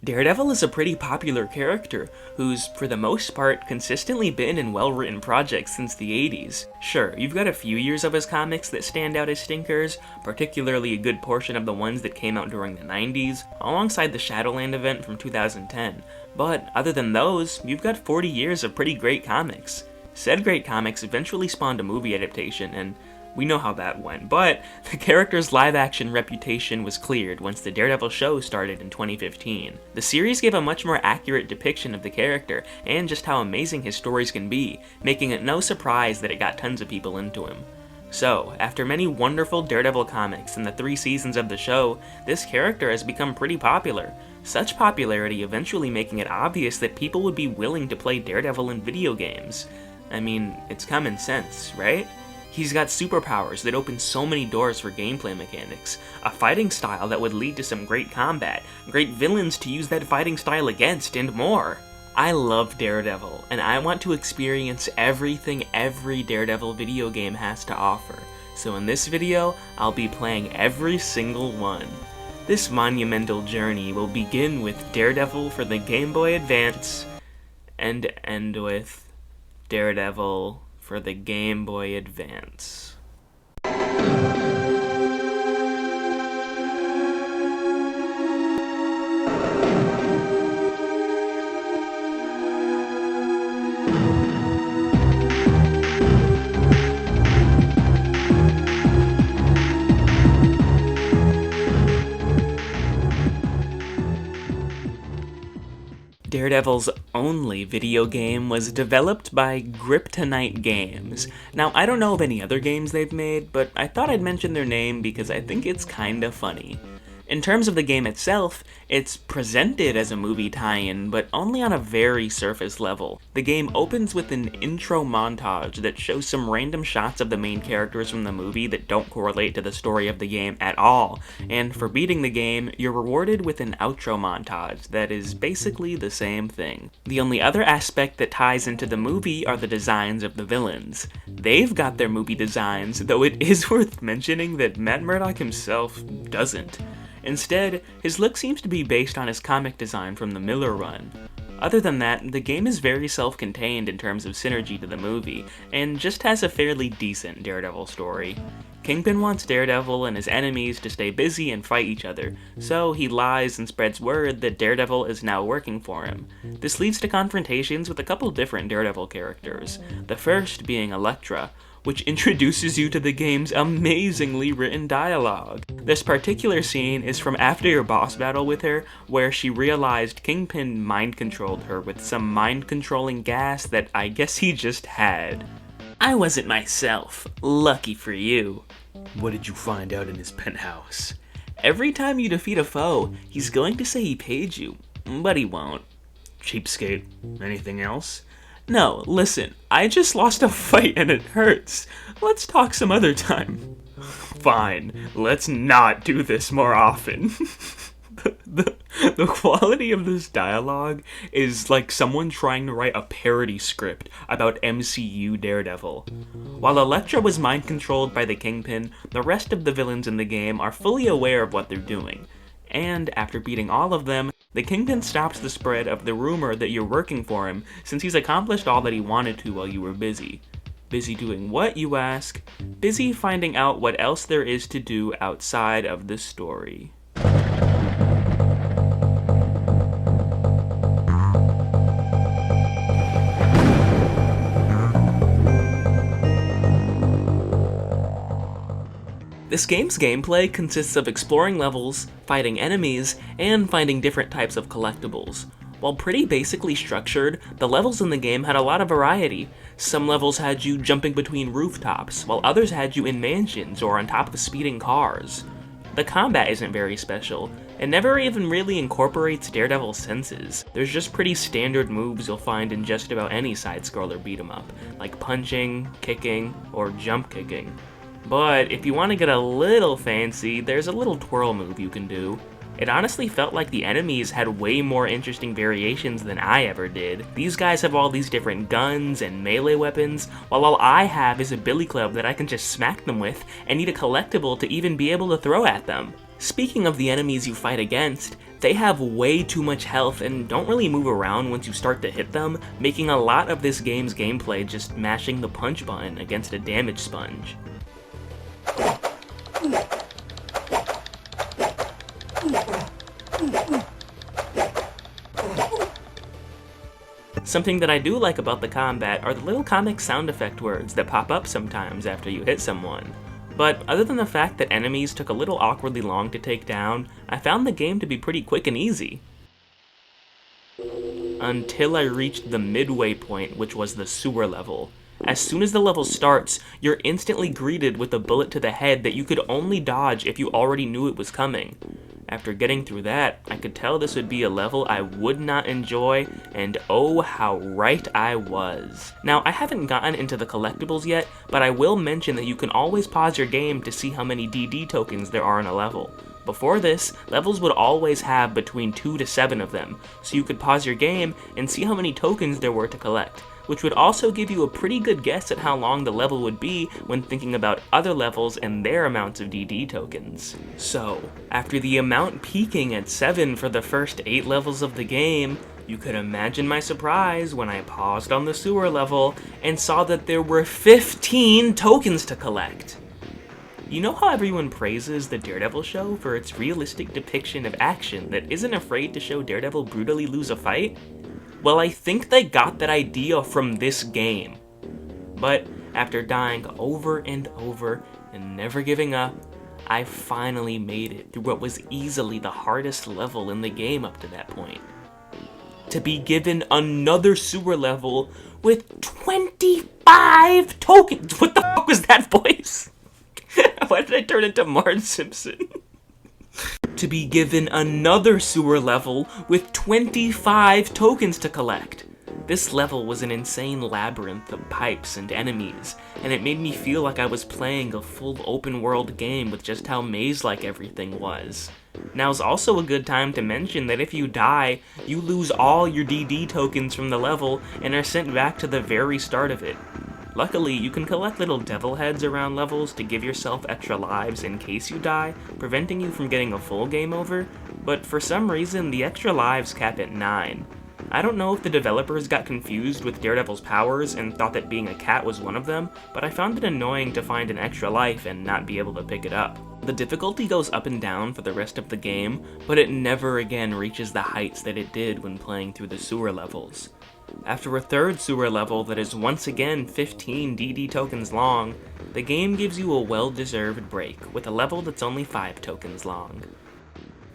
Daredevil is a pretty popular character, who's, for the most part, consistently been in well-written projects since the 80s. Sure, you've got a few years of his comics that stand out as stinkers, particularly a good portion of the ones that came out during the 90s, alongside the Shadowland event from 2010, but other than those, you've got 40 years of pretty great comics. Said great comics eventually spawned a movie adaptation, and we know how that went, but the character's live-action reputation was cleared once the Daredevil show started in 2015. The series gave a much more accurate depiction of the character, and just how amazing his stories can be, making it no surprise that it got tons of people into him. So, after many wonderful Daredevil comics and the 3 seasons of the show, this character has become pretty popular. Such popularity eventually making it obvious that people would be willing to play Daredevil in video games. I mean, it's common sense, right? He's got superpowers that open so many doors for gameplay mechanics, a fighting style that would lead to some great combat, great villains to use that fighting style against, and more. I love Daredevil, and I want to experience everything every Daredevil video game has to offer, so in this video, I'll be playing every single one. This monumental journey will begin with Daredevil for the Game Boy Advance, and end with Daredevil for the Game Boy Advance. Daredevil's only video game was developed by Kryptonite Games. Now, I don't know of any other games they've made, but I thought I'd mention their name because I think it's kinda funny. In terms of the game itself, it's presented as a movie tie-in, but only on a very surface level. The game opens with an intro montage that shows some random shots of the main characters from the movie that don't correlate to the story of the game at all, and for beating the game, you're rewarded with an outro montage that is basically the same thing. The only other aspect that ties into the movie are the designs of the villains. They've got their movie designs, though it is worth mentioning that Matt Murdock himself doesn't. Instead, his look seems to be based on his comic design from the Miller run. Other than that, the game is very self-contained in terms of synergy to the movie, and just has a fairly decent Daredevil story. Kingpin wants Daredevil and his enemies to stay busy and fight each other, so he lies and spreads word that Daredevil is now working for him. This leads to confrontations with a couple different Daredevil characters, the first being Elektra, which introduces you to the game's amazingly written dialogue. This particular scene is from after your boss battle with her, where she realized Kingpin mind-controlled her with some mind-controlling gas that I guess he just had. I wasn't myself. Lucky for you. What did you find out in his penthouse? Every time you defeat a foe, he's going to say he paid you, but he won't. Cheapskate. Anything else? No, listen, I just lost a fight and it hurts. Let's talk some other time. Fine, let's not do this more often. The quality of this dialogue is like someone trying to write a parody script about MCU Daredevil. While Elektra was mind-controlled by the Kingpin, the rest of the villains in the game are fully aware of what they're doing. And after beating all of them, the Kingpin stops the spread of the rumor that you're working for him, since he's accomplished all that he wanted to while you were busy. Busy doing what, you ask? Busy finding out what else there is to do outside of the story. This game's gameplay consists of exploring levels, fighting enemies, and finding different types of collectibles. While pretty basically structured, the levels in the game had a lot of variety. Some levels had you jumping between rooftops, while others had you in mansions or on top of speeding cars. The combat isn't very special. It never even really incorporates Daredevil's senses. There's just pretty standard moves you'll find in just about any side-scroller beat-em-up, like punching, kicking, or jump kicking. But if you want to get a little fancy, there's a little twirl move you can do. It honestly felt like the enemies had way more interesting variations than I ever did. These guys have all these different guns and melee weapons, while all I have is a billy club that I can just smack them with and need a collectible to even be able to throw at them. Speaking of the enemies you fight against, They have way too much health and don't really move around once you start to hit them, making a lot of this game's gameplay just mashing the punch button against a damage sponge. Something that I do like about the combat are the little comic sound effect words that pop up sometimes after you hit someone. But other than the fact that enemies took a little awkwardly long to take down, I found the game to be pretty quick and easy. Until I reached the midway point, which was the sewer level. As soon as the level starts, you're instantly greeted with a bullet to the head that you could only dodge if you already knew it was coming. After getting through that, I could tell this would be a level I would not enjoy, and oh how right I was. Now, I haven't gotten into the collectibles yet, but I will mention that you can always pause your game to see how many DD tokens there are in a level. Before this, levels would always have between 2 to 7 of them, so you could pause your game and see how many tokens there were to collect, which would also give you a pretty good guess at how long the level would be when thinking about other levels and their amounts of DD tokens. So, after the amount peaking at 7 for the first 8 levels of the game, you could imagine my surprise when I paused on the sewer level and saw that there were 15 tokens to collect. You know how everyone praises the Daredevil show for its realistic depiction of action that isn't afraid to show Daredevil brutally lose a fight? Well, I think they got that idea from this game. But after dying over and over and never giving up, I finally made it through what was easily the hardest level in the game up to that point. To be given another sewer level with 25 tokens! What the fuck was that voice? Why did I turn into Marge Simpson? To be given another sewer level with 25 tokens to collect. This level was an insane labyrinth of pipes and enemies, and it made me feel like I was playing a full open world game with just how maze-like everything was. Now's also a good time to mention that if you die, you lose all your DD tokens from the level and are sent back to the very start of it. Luckily, you can collect little devil heads around levels to give yourself extra lives in case you die, preventing you from getting a full game over, but for some reason the extra lives cap at 9. I don't know if the developers got confused with Daredevil's powers and thought that being a cat was one of them, but I found it annoying to find an extra life and not be able to pick it up. The difficulty goes up and down for the rest of the game, but it never again reaches the heights that it did when playing through the sewer levels. After a third sewer level that is once again 15 DD tokens long, the game gives you a well-deserved break with a level that's only 5 tokens long.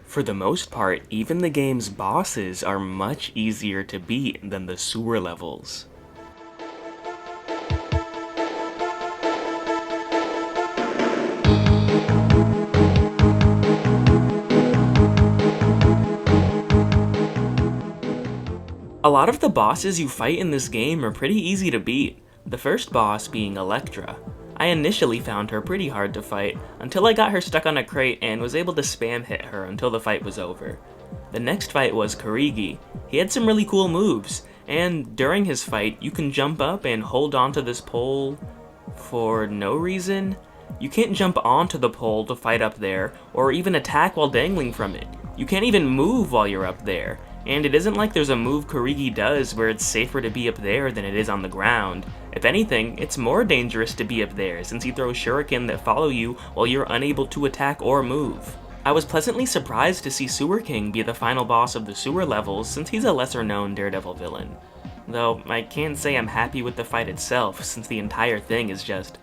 For the most part, even the game's bosses are much easier to beat than the sewer levels. A lot of the bosses you fight in this game are pretty easy to beat, the first boss being Elektra. I initially found her pretty hard to fight, until I got her stuck on a crate and was able to spam hit her until the fight was over. The next fight was Karigi. He had some really cool moves, and during his fight, you can jump up and hold onto this pole for no reason. You can't jump onto the pole to fight up there, or even attack while dangling from it. You can't even move while you're up there. And it isn't like there's a move Karigi does where it's safer to be up there than it is on the ground. If anything, it's more dangerous to be up there since he throws shuriken that follow you while you're unable to attack or move. I was pleasantly surprised to see Sewer King be the final boss of the sewer levels since he's a lesser known Daredevil villain. Though I can't say I'm happy with the fight itself since the entire thing is just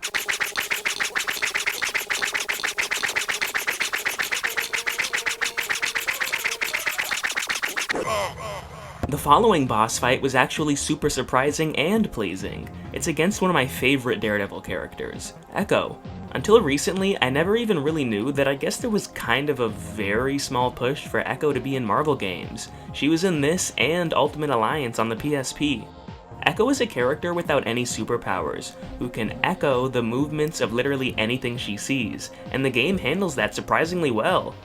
The following boss fight was actually super surprising and pleasing. It's against one of my favorite Daredevil characters, Echo. Until recently, I never even really knew that I guess there was kind of a very small push for Echo to be in Marvel games. She was in this and Ultimate Alliance on the PSP. Echo is a character without any superpowers, who can echo the movements of literally anything she sees, and the game handles that surprisingly well.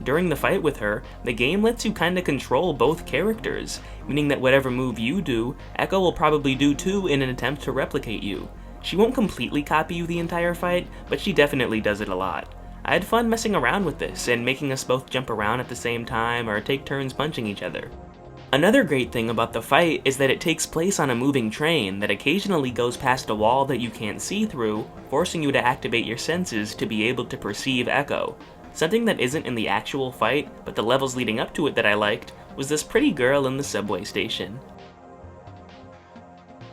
During the fight with her, the game lets you kinda control both characters, meaning that whatever move you do, Echo will probably do too in an attempt to replicate you. She won't completely copy you the entire fight, but she definitely does it a lot. I had fun messing around with this and making us both jump around at the same time or take turns punching each other. Another great thing about the fight is that it takes place on a moving train that occasionally goes past a wall that you can't see through, forcing you to activate your senses to be able to perceive echo. Something that isn't in the actual fight, but the levels leading up to it that I liked, was this pretty girl in the subway station.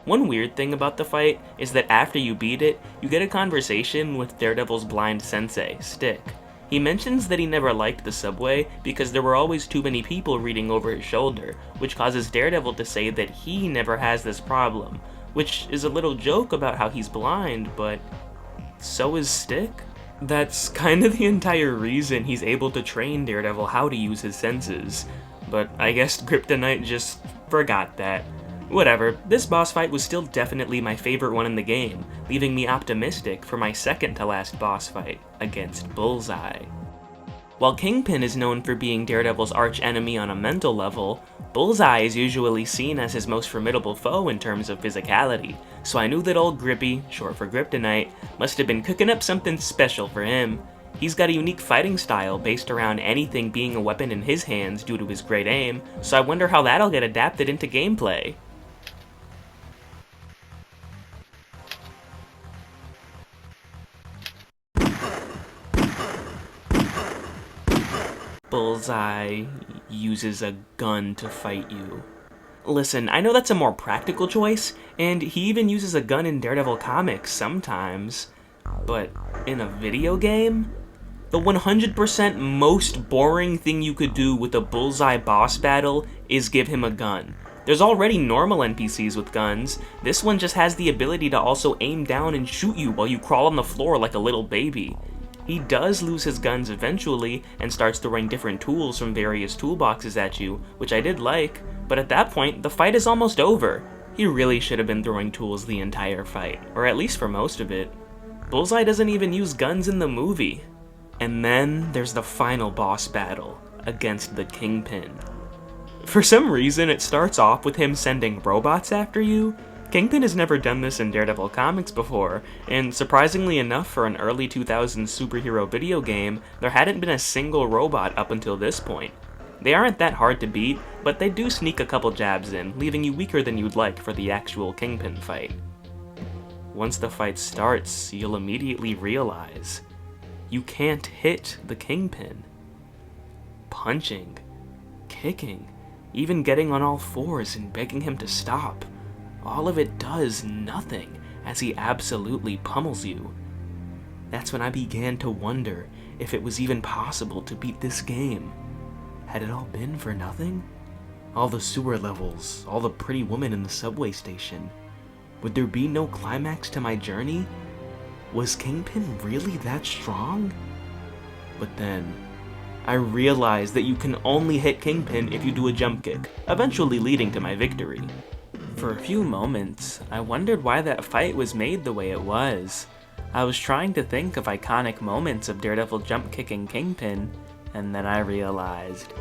One weird thing about the fight is that after you beat it, you get a conversation with Daredevil's blind sensei, Stick. He mentions that he never liked the subway because there were always too many people reading over his shoulder, which causes Daredevil to say that he never has this problem, which is a little joke about how he's blind, but so is Stick? That's kind of the entire reason he's able to train Daredevil how to use his senses, but I guess Kryptonite just forgot that. Whatever, this boss fight was still definitely my favorite one in the game, leaving me optimistic for my second to last boss fight, against Bullseye. While Kingpin is known for being Daredevil's arch-enemy on a mental level, Bullseye is usually seen as his most formidable foe in terms of physicality, so I knew that old Grippy, short for Kryptonite, must have been cooking up something special for him. He's got a unique fighting style based around anything being a weapon in his hands due to his great aim, so I wonder how that'll get adapted into gameplay. Bullseye uses a gun to fight you. Listen, I know that's a more practical choice, and he even uses a gun in Daredevil comics sometimes, but in a video game? The 100% most boring thing you could do with a Bullseye boss battle is give him a gun. There's already normal NPCs with guns. This one just has the ability to also aim down and shoot you while you crawl on the floor like a little baby. He does lose his guns eventually and starts throwing different tools from various toolboxes at you, which I did like, but at that point, the fight is almost over. He really should have been throwing tools the entire fight, or at least for most of it. Bullseye doesn't even use guns in the movie. And then there's the final boss battle, against the Kingpin. For some reason, it starts off with him sending robots after you. Kingpin has never done this in Daredevil comics before, and surprisingly enough for an early 2000s superhero video game, there hadn't been a single robot up until this point. They aren't that hard to beat, but they do sneak a couple jabs in, leaving you weaker than you'd like for the actual Kingpin fight. Once the fight starts, you'll immediately realize you can't hit the Kingpin. Punching, kicking, even getting on all fours and begging him to stop. All of it does nothing, as he absolutely pummels you. That's when I began to wonder if it was even possible to beat this game. Had it all been for nothing? All the sewer levels, all the pretty women in the subway station. Would there be no climax to my journey? Was Kingpin really that strong? But then, I realized that you can only hit Kingpin if you do a jump kick, eventually leading to my victory. For a few moments, I wondered why that fight was made the way it was. I was trying to think of iconic moments of Daredevil jump-kicking Kingpin, and then I realized.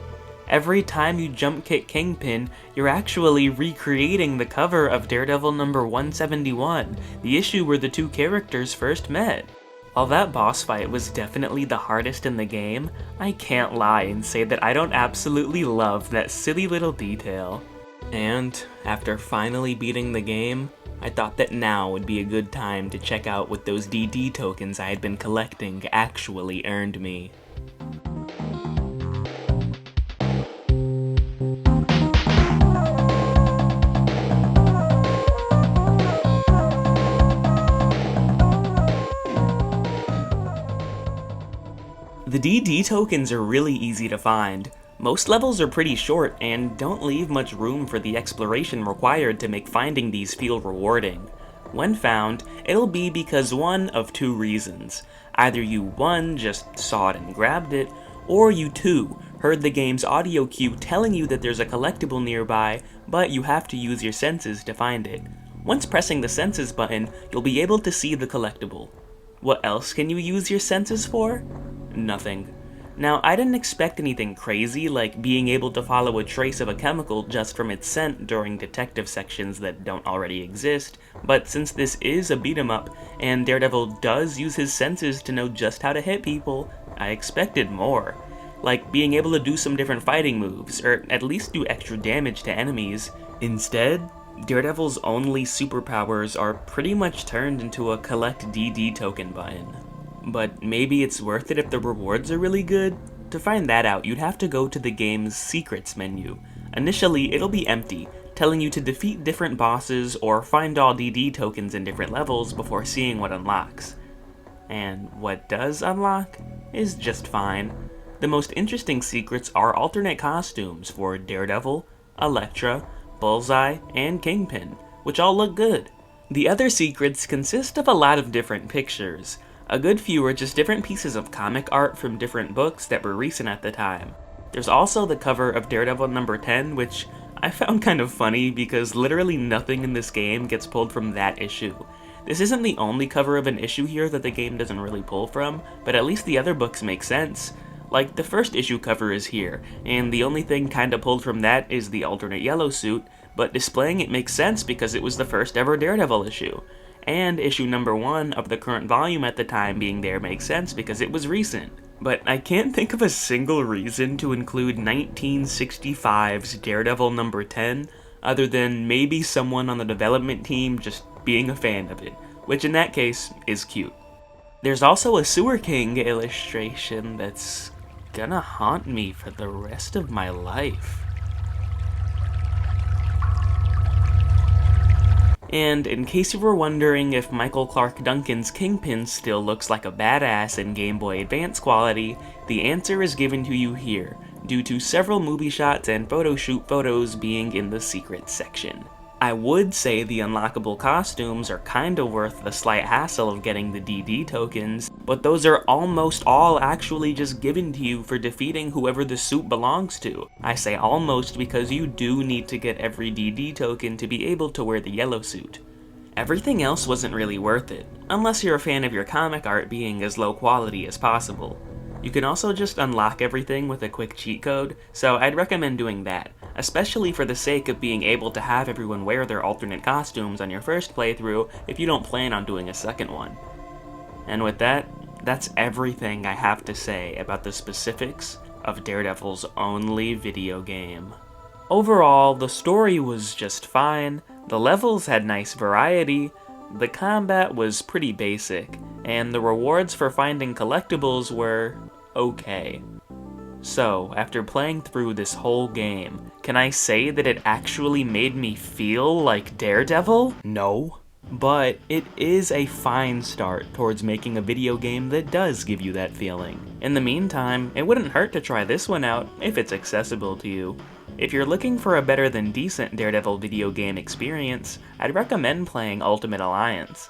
Every time you jump-kick Kingpin, you're actually recreating the cover of Daredevil number 171, the issue where the two characters first met. While that boss fight was definitely the hardest in the game, I can't lie and say that I don't absolutely love that silly little detail. And, after finally beating the game, I thought that now would be a good time to check out what those DD tokens I had been collecting actually earned me. The DD tokens are really easy to find. Most levels are pretty short and don't leave much room for the exploration required to make finding these feel rewarding. When found, it'll be because one of two reasons. Either you 1, just saw it and grabbed it, or you 2, heard the game's audio cue telling you that there's a collectible nearby, but you have to use your senses to find it. Once pressing the senses button, you'll be able to see the collectible. What else can you use your senses for? Nothing. Now, I didn't expect anything crazy, like being able to follow a trace of a chemical just from its scent during detective sections that don't already exist, but since this is a beat-em-up, and Daredevil does use his senses to know just how to hit people, I expected more. Like being able to do some different fighting moves, or at least do extra damage to enemies. Instead, Daredevil's only superpowers are pretty much turned into a collect DD token button. But maybe it's worth it if the rewards are really good? To find that out, you'd have to go to the game's secrets menu. Initially, it'll be empty, telling you to defeat different bosses or find all DD tokens in different levels before seeing what unlocks. And what does unlock is just fine. The most interesting secrets are alternate costumes for Daredevil, Elektra, Bullseye, and Kingpin, which all look good. The other secrets consist of a lot of different pictures. A good few are just different pieces of comic art from different books that were recent at the time. There's also the cover of Daredevil number 10, which I found kind of funny because literally nothing in this game gets pulled from that issue. This isn't the only cover of an issue here that the game doesn't really pull from, but at least the other books make sense. Like, the first issue cover is here, and the only thing kinda pulled from that is the alternate yellow suit, but displaying it makes sense because it was the first ever Daredevil issue. And issue number 1 of the current volume at the time being there makes sense because it was recent. But I can't think of a single reason to include 1965's Daredevil number 10, other than maybe someone on the development team just being a fan of it, which in that case is cute. There's also a Sewer King illustration that's gonna haunt me for the rest of my life. And in case you were wondering if Michael Clark Duncan's Kingpin still looks like a badass in Game Boy Advance quality, the answer is given to you here, due to several movie shots and photo shoot photos being in the secrets section. I would say the unlockable costumes are kinda worth the slight hassle of getting the DD tokens, but those are almost all actually just given to you for defeating whoever the suit belongs to. I say almost because you do need to get every DD token to be able to wear the yellow suit. Everything else wasn't really worth it, unless you're a fan of your comic art being as low quality as possible. You can also just unlock everything with a quick cheat code, so I'd recommend doing that, especially for the sake of being able to have everyone wear their alternate costumes on your first playthrough if you don't plan on doing a second one. And with that, that's everything I have to say about the specifics of Daredevil's only video game. Overall, the story was just fine, the levels had nice variety, the combat was pretty basic, and the rewards for finding collectibles were okay. So, after playing through this whole game, can I say that it actually made me feel like Daredevil? No. But it is a fine start towards making a video game that does give you that feeling. In the meantime, it wouldn't hurt to try this one out if it's accessible to you. If you're looking for a better than decent Daredevil video game experience, I'd recommend playing Ultimate Alliance.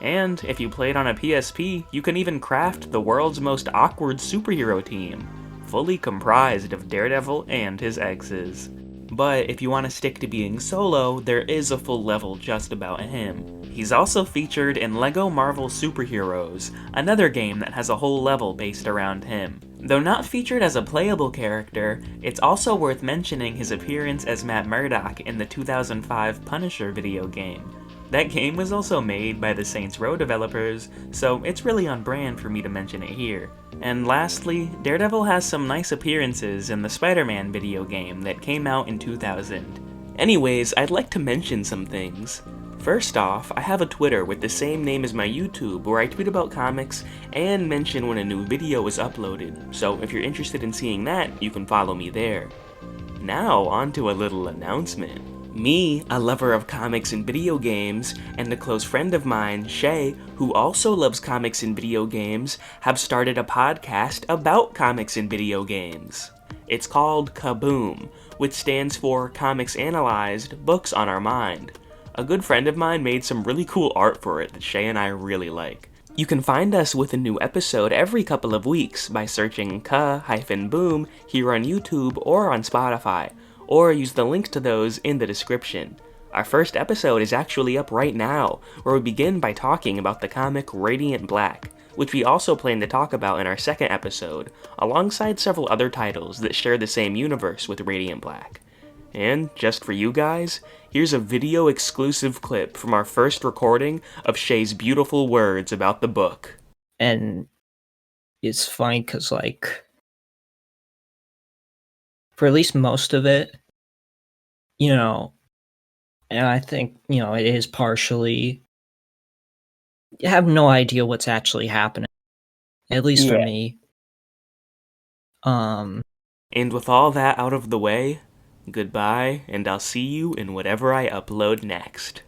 And if you played on a PSP, you can even craft the world's most awkward superhero team, fully comprised of Daredevil and his exes. But if you want to stick to being solo, there is a full level just about him. He's also featured in LEGO Marvel Superheroes, another game that has a whole level based around him. Though not featured as a playable character, it's also worth mentioning his appearance as Matt Murdock in the 2005 Punisher video game. That game was also made by the Saints Row developers, so it's really on brand for me to mention it here. And lastly, Daredevil has some nice appearances in the Spider-Man video game that came out in 2000. Anyways, I'd like to mention some things. First off, I have a Twitter with the same name as my YouTube where I tweet about comics and mention when a new video is uploaded, so if you're interested in seeing that, you can follow me there. Now, on to a little announcement. Me, a lover of comics and video games, and a close friend of mine, Shay, who also loves comics and video games, have started a podcast about comics and video games. It's called Kaboom, which stands for Comics Analyzed, Books on Our Mind. A good friend of mine made some really cool art for it that Shay and I really like. You can find us with a new episode every couple of weeks by searching Ka-Boom here on YouTube or on Spotify, or use the links to those in the description. Our first episode is actually up right now, where we begin by talking about the comic Radiant Black, which we also plan to talk about in our second episode, alongside several other titles that share the same universe with Radiant Black. And, just for you guys, here's a video-exclusive clip from our first recording of Shay's beautiful words about the book. And it's funny because, like, for at least most of it, you know, and I think, it is partially, you have no idea what's actually happening, at least for Yeah. me. Um, And with all that out of the way, goodbye, and I'll see you in whatever I upload next.